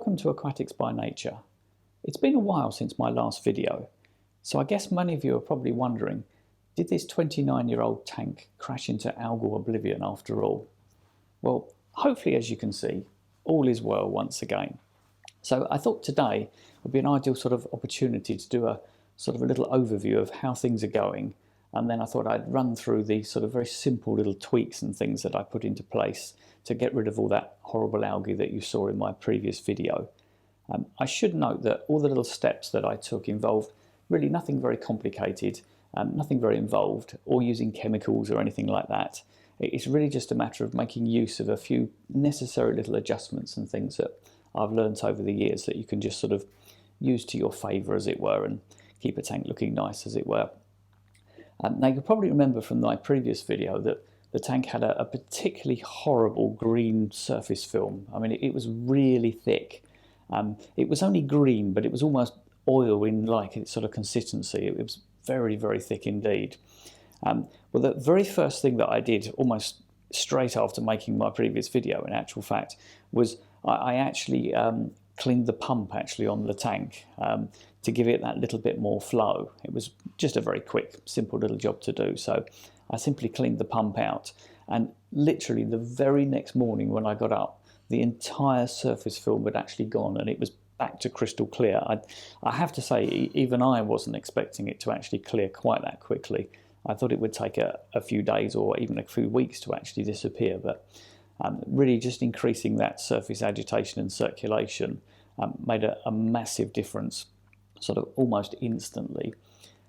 welcome to Aquatics by Nature. It's been a while since my last video, so I guess many of you are probably wondering, did this 29-year-old tank crash into algal oblivion after all? Well, hopefully, as you can see, all is well once again. So I thought today would be an ideal sort of opportunity to do a sort of a little overview of how things are going, and then I thought I'd run through the sort of very simple little tweaks and things that I put into place to get rid of all that horrible algae that you saw in my previous video. I should note that all the little steps that I took involved really nothing very complicated, nothing very involved, or using chemicals or anything like that. It's really just a matter of making use of a few necessary little adjustments and things that I've learnt over the years that you can just sort of use to your favour, as it were, and keep a tank looking nice, as it were. Now, you'll probably remember from my previous video that the tank had a particularly horrible green surface film. I mean, it was really thick. It was only green, but it was almost oil in like its sort of consistency. It was very, very thick indeed. Well, the very first thing that I did, almost straight after making my previous video, in actual fact, was I actually cleaned the pump actually on the tank to give it that little bit more flow. It was just a very quick, simple little job to do. So I simply cleaned the pump out, and literally the very next morning when I got up, the entire surface film had actually gone and it was back to crystal clear. I have to say, even I wasn't expecting it to actually clear quite that quickly. I thought it would take a few days or even a few weeks to actually disappear, but really just increasing that surface agitation and circulation made a massive difference, sort of almost instantly.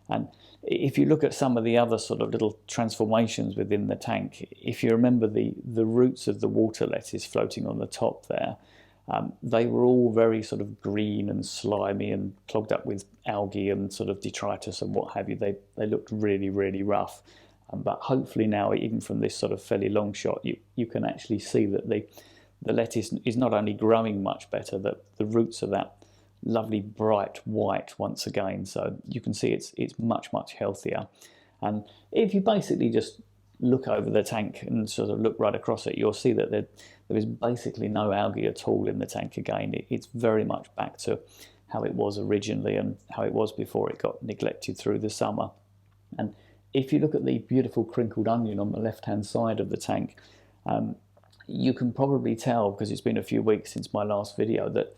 And if you look at some of the other sort of little transformations within the tank, if you remember the roots of the water lettuce floating on the top there, they were all very sort of green and slimy and clogged up with algae and sort of detritus and what have you. They looked really, really rough. But hopefully now, even from this sort of fairly long shot, you can actually see that the lettuce is not only growing much better, that the roots are that lovely bright white once again. So you can see it's much, much healthier. And if you basically just look over the tank and sort of look right across it, you'll see that there is basically no algae at all in the tank again. It's very much back to how it was originally and how it was before it got neglected through the summer. And if you look at the beautiful crinkled onion on the left-hand side of the tank, you can probably tell, because it's been a few weeks since my last video, that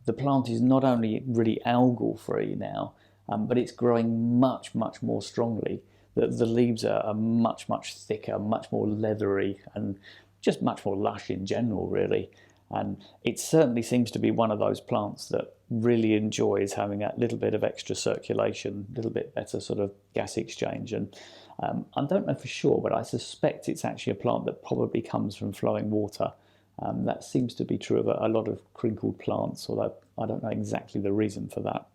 the plant is not only really algal free now, but it's growing much, much more strongly. The leaves are much, much thicker, much more leathery, and just much more lush in general, really. And it certainly seems to be one of those plants that really enjoys having that little bit of extra circulation, a little bit better sort of gas exchange. And I don't know for sure, but I suspect it's actually a plant that probably comes from flowing water. That seems to be true of a lot of crinkled plants, although I don't know exactly the reason for that.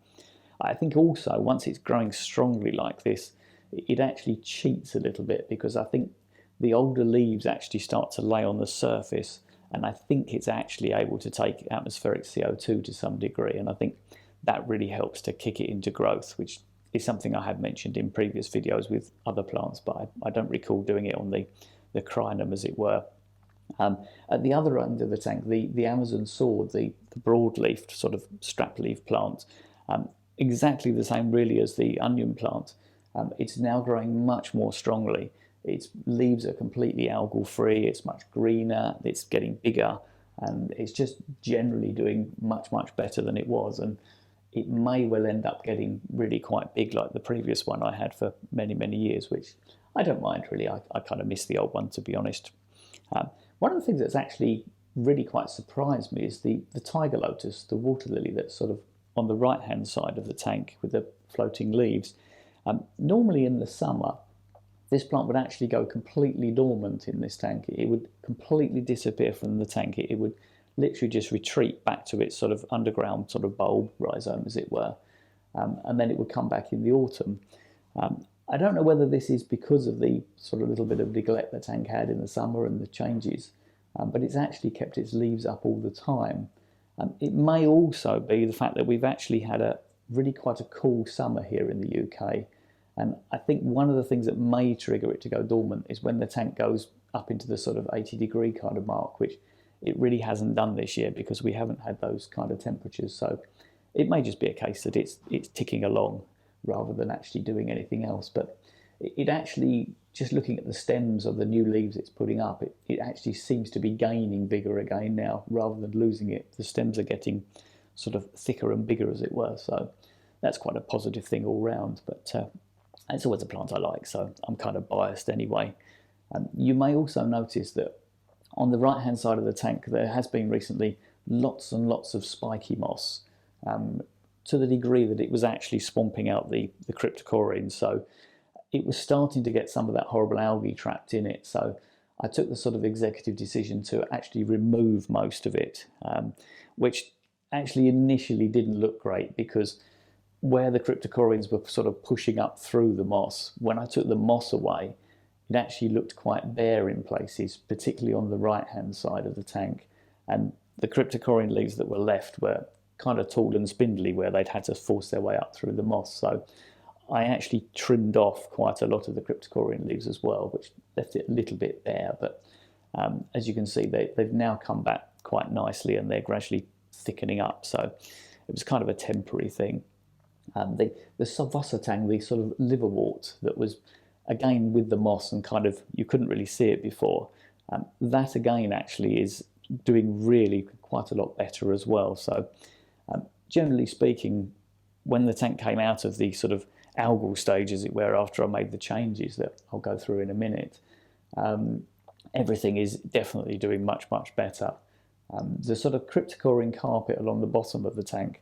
I think also, once it's growing strongly like this, it actually cheats a little bit, because I think the older leaves actually start to lay on the surface, and I think it's actually able to take atmospheric CO2 to some degree, and I think that really helps to kick it into growth, which is something I have mentioned in previous videos with other plants, but I don't recall doing it on the crinum, as it were. At the other end of the tank, the Amazon sword, the broadleaf sort of strap leaf plant, exactly the same really as the onion plant. It's now growing much more strongly. Its leaves are completely algal free, it's much greener, it's getting bigger, and it's just generally doing much, much better than it was. And it may well end up getting really quite big like the previous one I had for many, many years, which I don't mind really. I kind of miss the old one, to be honest. One of the things that's actually really quite surprised me is the tiger lotus, the water lily that's sort of on the right hand side of the tank with the floating leaves. Normally in the summer, this plant would actually go completely dormant in this tank. It would completely disappear from the tank. It would literally just retreat back to its sort of underground sort of bulb rhizome, as it were, and then it would come back in the autumn. I don't know whether this is because of the sort of little bit of neglect the tank had in the summer and the changes, but it's actually kept its leaves up all the time. It may also be the fact that we've actually had a really quite a cool summer here in the UK. And I think one of the things that may trigger it to go dormant is when the tank goes up into the sort of 80-degree kind of mark, which it really hasn't done this year because we haven't had those kind of temperatures. So it may just be a case that it's ticking along rather than actually doing anything else. But it actually, just looking at the stems of the new leaves it's putting up, it actually seems to be gaining vigor again now rather than losing it. The stems are getting sort of thicker and bigger, as it were. So that's quite a positive thing all round. But it's always a plant I like, so I'm kind of biased anyway. You may also notice that on the right hand side of the tank there has been recently lots and lots of spiky moss, to the degree that it was actually swamping out the cryptocorynes. So it was starting to get some of that horrible algae trapped in it. So I took the sort of executive decision to actually remove most of it, which actually initially didn't look great, because where the cryptocorynes were sort of pushing up through the moss, when I took the moss away, it actually looked quite bare in places, particularly on the right hand side of the tank. And the cryptocoryne leaves that were left were kind of tall and spindly, where they'd had to force their way up through the moss. So I actually trimmed off quite a lot of the cryptocoryne leaves as well, which left it a little bit bare. But as you can see, they've now come back quite nicely and they're gradually thickening up. So it was kind of a temporary thing. The substrate, the sort of liverwort that was again with the moss and kind of, you couldn't really see it before, that again actually is doing really quite a lot better as well. So generally speaking, when the tank came out of the sort of algal stage, as it were, after I made the changes that I'll go through in a minute, everything is definitely doing much, much better. The sort of cryptocoryne carpet along the bottom of the tank,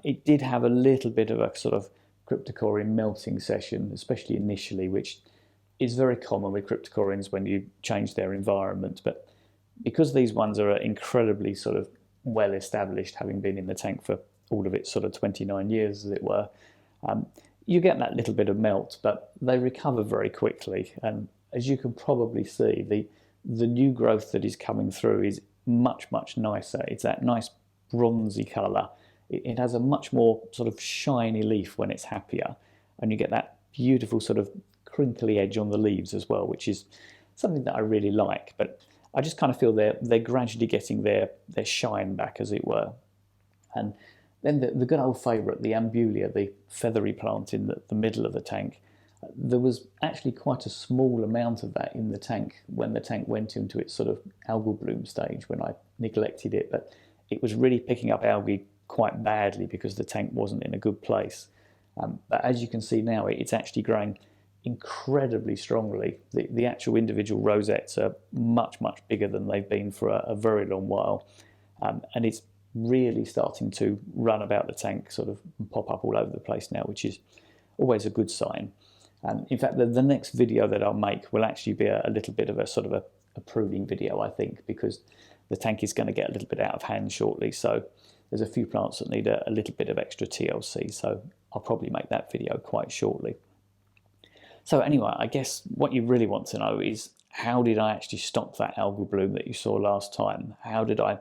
it did have a little bit of a sort of cryptocoryne melting session, especially initially, which is very common with cryptocorynes when you change their environment. But because these ones are incredibly sort of well established, having been in the tank for all of its sort of 29 years, as it were, you get that little bit of melt, but they recover very quickly. And as you can probably see, the new growth that is coming through is much, much nicer. It's that nice bronzy colour. It has a much more sort of shiny leaf when it's happier, and you get that beautiful sort of crinkly edge on the leaves as well, which is something that I really like. But I just kind of feel they're gradually getting their shine back, as it were. And then the good old favourite, the ambulia, the feathery plant in the middle of the tank, there was actually quite a small amount of that in the tank when the tank went into its sort of algal bloom stage, when I neglected it. But it was really picking up algae quite badly because the tank wasn't in a good place. But as you can see now, it's actually growing incredibly strongly. The actual individual rosettes are much, much bigger than they've been for a very long while. And it's really starting to run about the tank, sort of pop up all over the place now, which is always a good sign. In fact, the next video that I'll make will actually be a little bit of a sort of a pruning video, I think, because the tank is going to get a little bit out of hand shortly. So there's a few plants that need a little bit of extra TLC, so I'll probably make that video quite shortly. So anyway, I guess what you really want to know is, how did I actually stop that algal bloom that you saw last time? How did I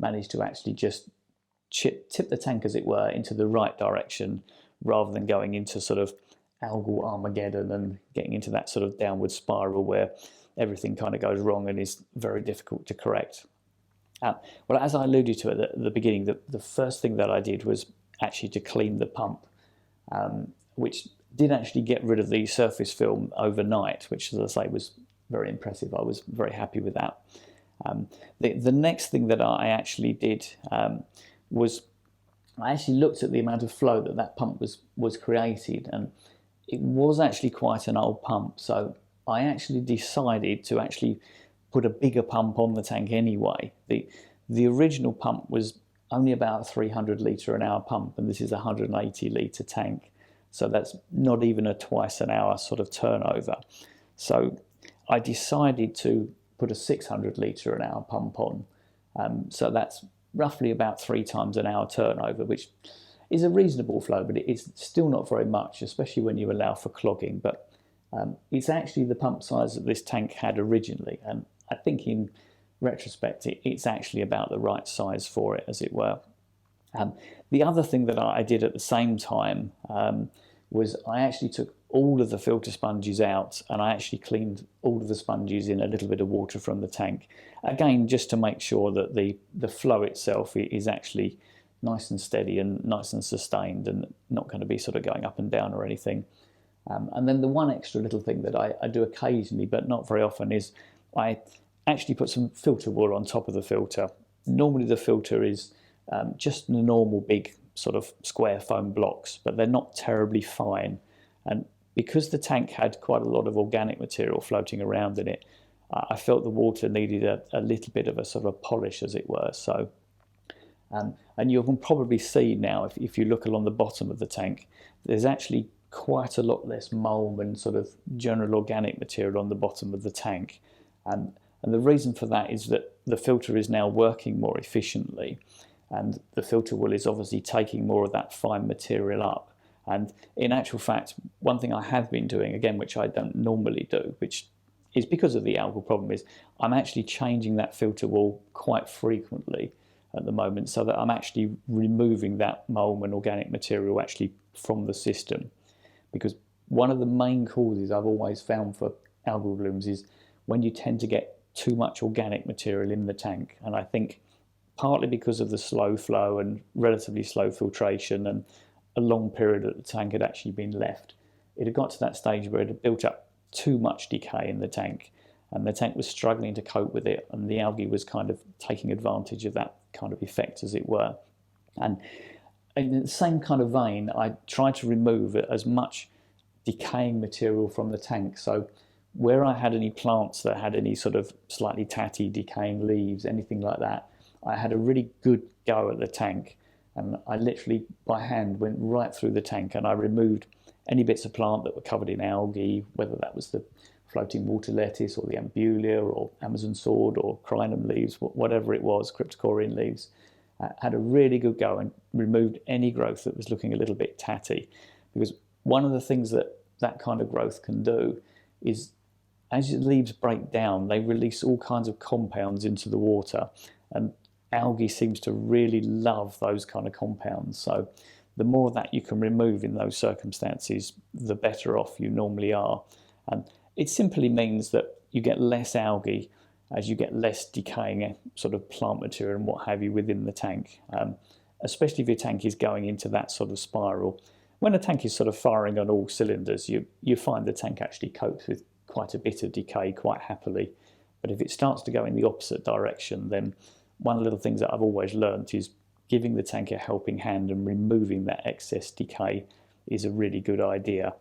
manage to actually just tip the tank, as it were, into the right direction, rather than going into sort of algal Armageddon and getting into that sort of downward spiral where everything kind of goes wrong and is very difficult to correct? Well, as I alluded to at the beginning, the first thing that I did was actually to clean the pump, which did actually get rid of the surface film overnight, which, as I say, was very impressive. I was very happy with that. The next thing that I actually did was I actually looked at the amount of flow that pump was created, and it was actually quite an old pump. So I actually decided to actually put a bigger pump on the tank anyway. The original pump was only about a 300 litre an hour pump, and this is a 180 litre tank. So that's not even a twice an hour sort of turnover. So I decided to put a 600 litre an hour pump on. So that's roughly about 3 times an hour turnover, which is a reasonable flow, but it's still not very much, especially when you allow for clogging. But it's actually the pump size that this tank had originally, and I think in retrospect it's actually about the right size for it, as it were. The other thing that I did at the same time was I actually took all of the filter sponges out, and I actually cleaned all of the sponges in a little bit of water from the tank. Again, just to make sure that the flow itself is actually nice and steady and nice and sustained and not going to be sort of going up and down or anything. And then the one extra little thing that I do occasionally, but not very often, is I actually put some filter wool on top of the filter. Normally the filter is just the normal big sort of square foam blocks, but they're not terribly fine. And because the tank had quite a lot of organic material floating around in it, I felt the water needed a little bit of a sort of polish, as it were. So, and you can probably see now, if you look along the bottom of the tank, there's actually quite a lot less mould and sort of general organic material on the bottom of the tank. And the reason for that is that the filter is now working more efficiently, and the filter wool is obviously taking more of that fine material up. And in actual fact, one thing I have been doing, again, which I don't normally do, which is because of the algal problem, is I'm actually changing that filter wool quite frequently at the moment, so that I'm actually removing that mould and organic material actually from the system. Because one of the main causes I've always found for algal blooms is when you tend to get too much organic material in the tank. And I think partly because of the slow flow and relatively slow filtration and a long period that the tank had actually been left, it had got to that stage where it had built up too much decay in the tank, and the tank was struggling to cope with it, and the algae was kind of taking advantage of that kind of effect, as it were. And in the same kind of vein, I tried to remove as much decaying material from the tank. So where I had any plants that had any sort of slightly tatty decaying leaves, anything like that, I had a really good go at the tank, and I literally by hand went right through the tank and I removed any bits of plant that were covered in algae, whether that was the floating water lettuce or the ambulia or Amazon sword or crinum leaves, whatever it was, cryptocorean leaves. Had a really good go and removed any growth that was looking a little bit tatty, because one of the things that that kind of growth can do is, as the leaves break down, they release all kinds of compounds into the water, and algae seems to really love those kind of compounds. So the more of that you can remove in those circumstances, the better off you normally are. And it simply means that you get less algae as you get less decaying sort of plant material and what have you within the tank, especially if your tank is going into that sort of spiral. When a tank is sort of firing on all cylinders, you find the tank actually copes with quite a bit of decay quite happily. But if it starts to go in the opposite direction, then one of the little things that I've always learned is giving the tank a helping hand and removing that excess decay is a really good idea.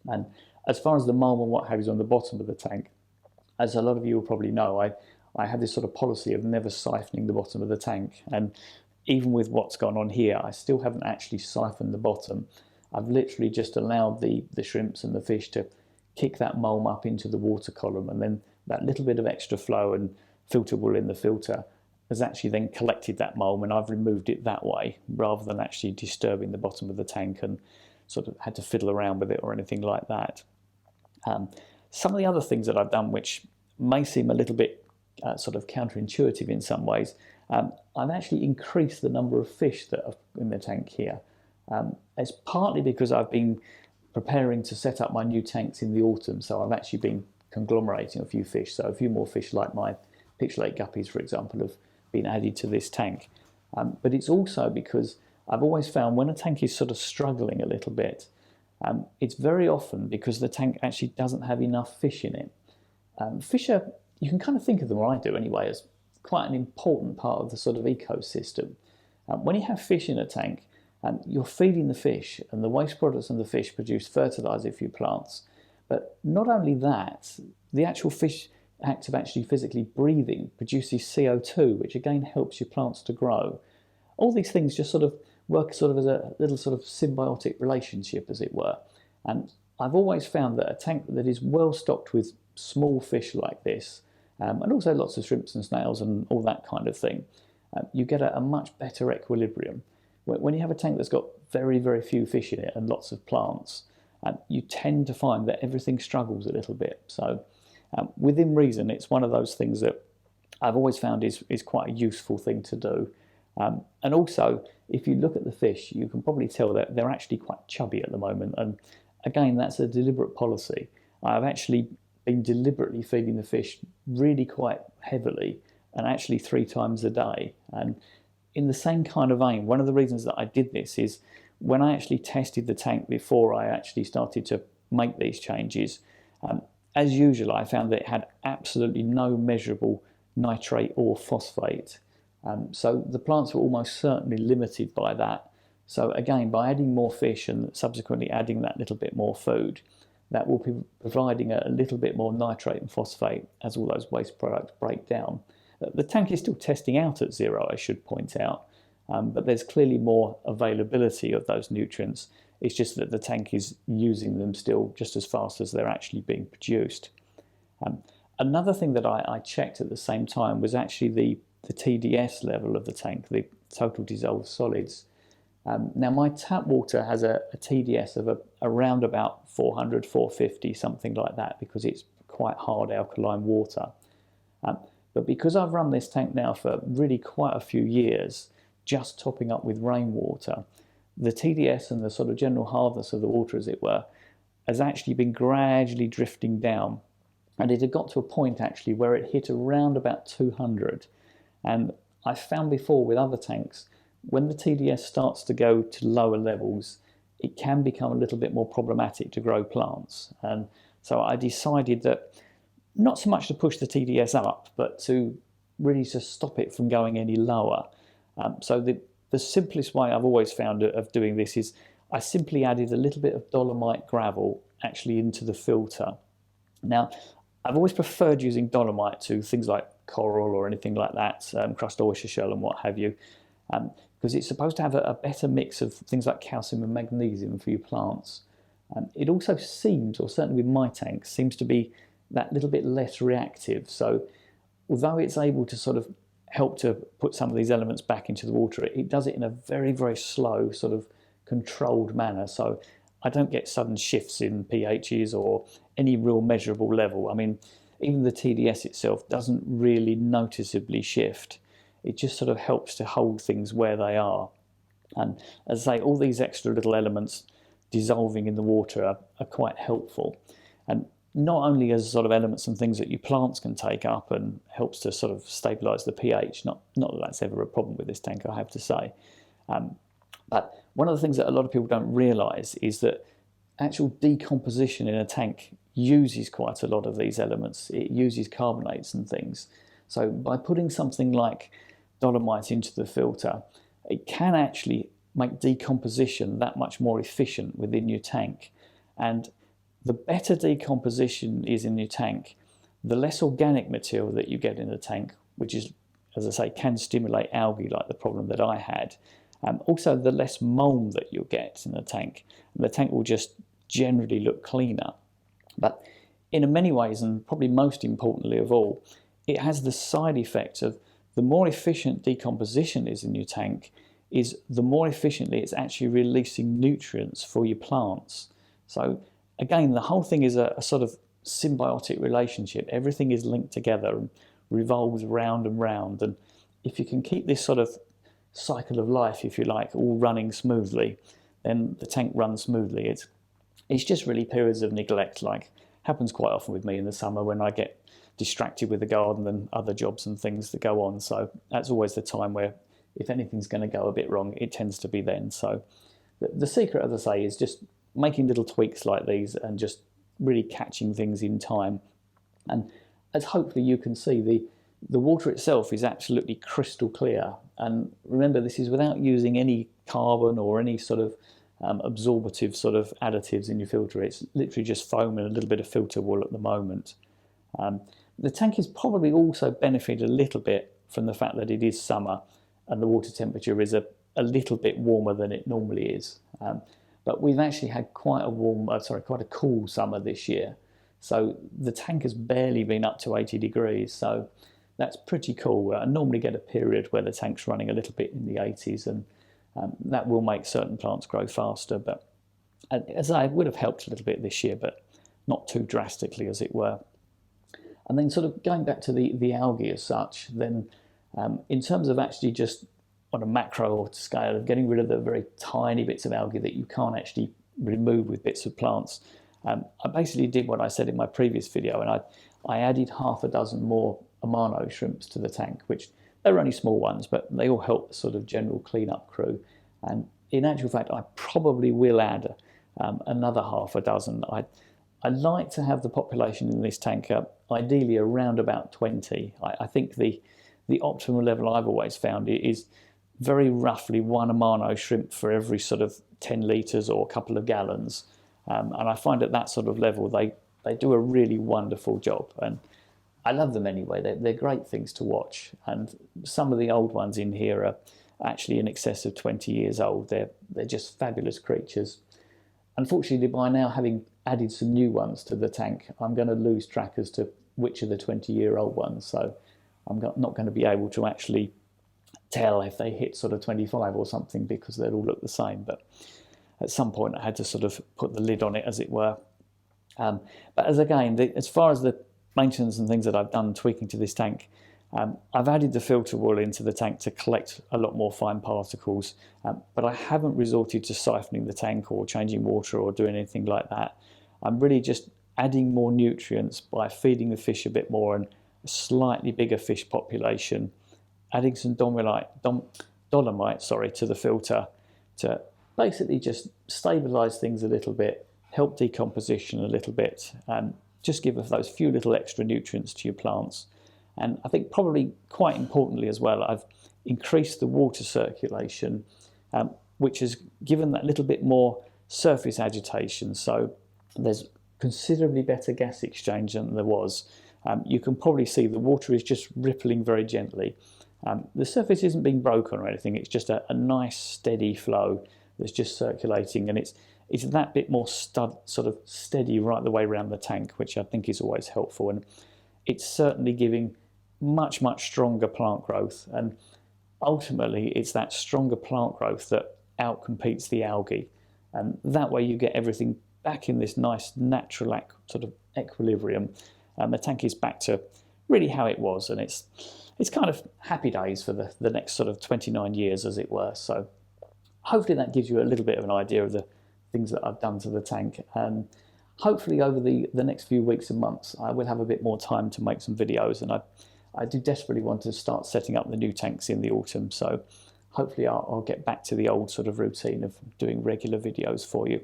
And as far as the mold and what have you on the bottom of the tank, as a lot of you will probably know, I have this sort of policy of never siphoning the bottom of the tank. And even with what's gone on here, I still haven't actually siphoned the bottom. I've literally just allowed the shrimps and the fish to kick that mulm up into the water column, and then that little bit of extra flow and filter wool in the filter has actually then collected that mulm, and I've removed it that way rather than actually disturbing the bottom of the tank and sort of had to fiddle around with it or anything like that. Some of the other things that I've done, which may seem a little bit sort of counterintuitive in some ways, I've actually increased the number of fish that are in the tank here. It's partly because I've been preparing to set up my new tanks in the autumn, so I've actually been conglomerating a few fish. So a few more fish like my pixelate guppies, for example, have been added to this tank. But it's also because I've always found when a tank is sort of struggling a little bit, it's very often because the tank actually doesn't have enough fish in it. Fish are, you can kind of think of them, or I do anyway, as quite an important part of the sort of ecosystem. When you have fish in a tank, you're feeding the fish, and the waste products from the fish produce fertiliser for your plants. But not only that, the actual fish act of actually physically breathing produces CO2, which again helps your plants to grow. All these things just sort of work sort of as a little sort of symbiotic relationship, as it were. And I've always found that a tank that is well stocked with small fish like this, and also lots of shrimps and snails and all that kind of thing, you get a much better equilibrium. When you have a tank that's got very, very few fish in it and lots of plants, you tend to find that everything struggles a little bit. So within reason, it's one of those things that I've always found is quite a useful thing to do. And also, if you look at the fish, you can probably tell that they're actually quite chubby at the moment. And again, that's a deliberate policy. I've actually been deliberately feeding the fish really quite heavily, and actually 3 times a day. And in the same kind of vein, one of the reasons that I did this is when I actually tested the tank before I actually started to make these changes, as usual, I found that it had absolutely no measurable nitrate or phosphate. So the plants were almost certainly limited by that. So again, by adding more fish and subsequently adding that little bit more food, that will be providing a little bit more nitrate and phosphate as all those waste products break down. The tank is still testing out at 0, I should point out, but there's clearly more availability of those nutrients. It's just that the tank is using them still just as fast as they're actually being produced. Another thing that I checked at the same time was actually the TDS level of the tank, the total dissolved solids. Now my tap water has a TDS of around about 400, 450, something like that, because it's quite hard alkaline water. But because I've run this tank now for really quite a few years, just topping up with rainwater, the TDS and the sort of general hardness of the water, as it were, has actually been gradually drifting down. And it had got to a point actually where it hit around about 200. And I found before with other tanks, when the TDS starts to go to lower levels, it can become a little bit more problematic to grow plants. And so I decided that not so much to push the TDS up, but to really just stop it from going any lower. So the simplest way I've always found of doing this is I simply added a little bit of dolomite gravel actually into the filter. Now, I've always preferred using dolomite to things like coral or anything like that, crust oyster shell and what have you, because it's supposed to have a better mix of things like calcium and magnesium for your plants. It also seems, or certainly with my tank, seems to be that little bit less reactive. So although it's able to sort of help to put some of these elements back into the water, it does it in a very, very slow, sort of controlled manner. So I don't get sudden shifts in pHs or any real measurable level. I mean, even the TDS itself doesn't really noticeably shift. It just sort of helps to hold things where they are. And as I say, all these extra little elements dissolving in the water are quite helpful. And not only as sort of elements and things that your plants can take up and helps to sort of stabilise the pH, not that that's ever a problem with this tank, I have to say. But one of the things that a lot of people don't realise is that actual decomposition in a tank uses quite a lot of these elements. It uses carbonates and things. So by putting something like dolomite into the filter, it can actually make decomposition that much more efficient within your tank. And the better decomposition is in your tank, the less organic material that you get in the tank, which is, as I say, can stimulate algae like the problem that I had. Also, the less mold that you'll get in the tank. And the tank will just generally look cleaner. But in many ways, and probably most importantly of all, it has the side effect of the more efficient decomposition is in your tank, is the more efficiently it's actually releasing nutrients for your plants. So again, the whole thing is a sort of symbiotic relationship. Everything is linked together and revolves round and round. And if you can keep this sort of cycle of life, if you like, all running smoothly, then the tank runs smoothly. It's just really periods of neglect, like happens quite often with me in the summer when I get distracted with the garden and other jobs and things that go on. So that's always the time where if anything's going to go a bit wrong, it tends to be then. So the secret, as I say, is just making little tweaks like these and just really catching things in time. And as hopefully you can see, the water itself is absolutely crystal clear. And remember, this is without using any carbon or any sort of absorbative sort of additives in your filter. It's literally just foam and a little bit of filter wool at the moment. The tank is probably also benefited a little bit from the fact that it is summer and the water temperature is a little bit warmer than it normally is. But we've actually had quite a cool summer this year. So the tank has barely been up to 80 degrees. So that's pretty cool. I normally get a period where the tank's running a little bit in the 80s, and that will make certain plants grow faster. But as I would have helped a little bit this year, but not too drastically, as it were. And then sort of going back to the algae as such, then in terms of actually just on a macro scale of getting rid of the very tiny bits of algae that you can't actually removed with bits of plants. I basically did what I said in my previous video, and I added half a dozen more amano shrimps to the tank, which they were only small ones, but they all help the sort of general cleanup crew. And in actual fact, I probably will add another half a dozen. I like to have the population in this tank ideally around about 20. I think the optimal level I've always found is very roughly one amano shrimp for every sort of 10 litres or a couple of gallons. And I find at that sort of level they do a really wonderful job. And I love them anyway. They're great things to watch. And some of the old ones in here are actually in excess of 20 years old. They're just fabulous creatures. Unfortunately, by now having added some new ones to the tank, I'm going to lose track as to which are the 20-year-old ones. So I'm not going to be able to actually tell if they hit sort of 25 or something, because they'll all look the same. But at some point I had to sort of put the lid on it, as it were. But as far as the maintenance and things that I've done tweaking to this tank, I've added the filter wool into the tank to collect a lot more fine particles, but I haven't resorted to siphoning the tank or changing water or doing anything like that. I'm really just adding more nutrients by feeding the fish a bit more and a slightly bigger fish population, adding some dolomite to the filter to basically just stabilise things a little bit, help decomposition a little bit, and just give us those few little extra nutrients to your plants. And I think probably quite importantly as well, I've increased the water circulation, which has given that little bit more surface agitation. So there's considerably better gas exchange than there was. You can probably see the water is just rippling very gently. The surface isn't being broken or anything. It's just a nice steady flow that's just circulating, and it's that bit more sort of steady right the way around the tank, which I think is always helpful. And it's certainly giving much stronger plant growth, and ultimately it's that stronger plant growth that outcompetes the algae, and that way you get everything back in this nice natural sort of equilibrium, and the tank is back to really how it was, and it's kind of happy days for the next sort of 29 years, as it were. So hopefully that gives you a little bit of an idea of the things that I've done to the tank, and hopefully over the next few weeks and months I will have a bit more time to make some videos, and I do desperately want to start setting up the new tanks in the autumn, so hopefully I'll get back to the old sort of routine of doing regular videos for you.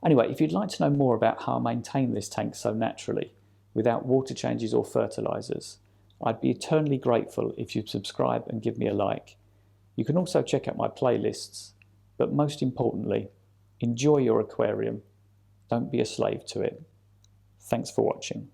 Anyway, if you'd like to know more about how I maintain this tank so naturally without water changes or fertilisers, I'd be eternally grateful if you'd subscribe and give me a like. You can also check out my playlists, but most importantly, enjoy your aquarium. Don't be a slave to it. Thanks for watching.